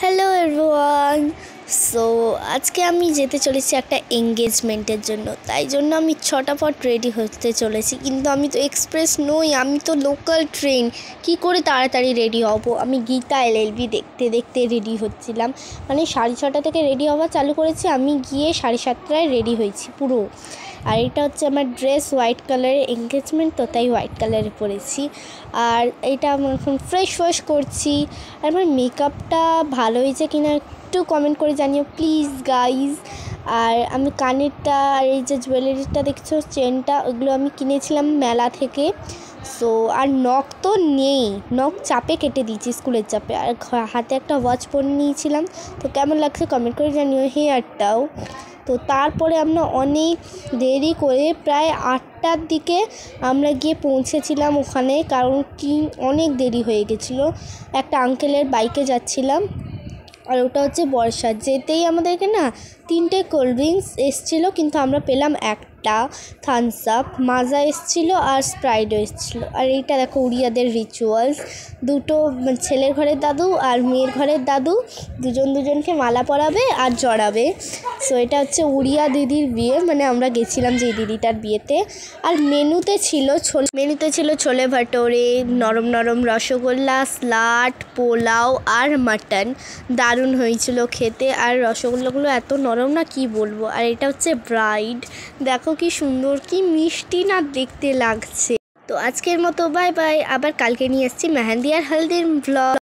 Hello everyone. So আজকে আমি যেতে চলেছি একটা এঙ্গেজমেন্টের জন্য, তাই জন্য আমি ছটাফট রেডি হতে চলেছি। কিন্তু আমি তো এক্সপ্রেস নই, আমি তো লোকাল ট্রেন, কি করে তাড়াতাড়ি রেডি হব? আমি গীতা এলএলবি দেখতে দেখতে রেডি হচ্ছিলাম, মানে 6:30 থেকে রেডি হওয়া চালু করেছি, আমি গিয়ে 7:30টায় রেডি হয়েছি পুরো। আর এটা হচ্ছে আমার ড্রেস, হোয়াইট কালারের, এঙ্গেজমেন্ট তো তাই হোয়াইট কালারে পরেছি। আর এটা আমি এখন ফ্রেশ করছি। আর আমার মেকআপটা ভালো হয়েছে কিনা একটু কমেন্ট করে জানিও প্লিজ গাইজ। আর আমি কানেরটা আর এই যে জুয়েলারিটা দেখছো, চেনটা, ওগুলো আমি কিনেছিলাম মেলা থেকে। সো আর নখ তো নেই, নখ চাপে কেটে দিয়েছি, স্কুলের চাপে। আর হাতে একটা ওয়াচ পরে নিয়েছিলাম। তো কেমন লাগছে কমেন্ট করে জানিও। হেয়ারটাও তো তারপরে আমরা অনেক দেরি করে প্রায় 8টার দিকে আমরা গিয়ে পৌঁছেছিলাম ওখানে, কারণ কি অনেক দেরি হয়ে গেছিলো। একটা আঙ্কেলের বাইকে যাচ্ছিলাম, আর ওটা হচ্ছে বর্ষা। যেতেই আমাদেরকে না 3টে কোল্ড ড্রিঙ্কস এসেছিলো, কিন্তু আমরা পেলাম একটা থামস আপ, মাজা এসেছিলো আর স্প্রাইটও এসেছিলো। আর এইটা দেখো উড়িয়াদের রিচুয়ালস, দুটো ছেলের ঘরের দাদু আর মেয়ের ঘরের দাদু দুজনকে মালা পরাবে আর জড়াবে। সো এটা হচ্ছে উড়িয়া দিদির বিয়ে, মানে আমরা গেছিলাম যে দিদিটার বিয়েতে। আর মেনুতে ছিল ছোলে ভাটোরে, নরম নরম রসগোল্লা, স্লাট, পোলাও আর মাটন। দারুণ হয়েছিল খেতে, আর রসগোল্লাগুলো এত নরম না কি বলবো। আর এটা হচ্ছে ব্রাইড, দেখো কি সুন্দর, কি মিষ্টি না দেখতে লাগছে। তো আজকের মতো বাই বাই, আবার কালকে নিয়ে এসেছি মেহেন্দি আর হলদির ব্লগ।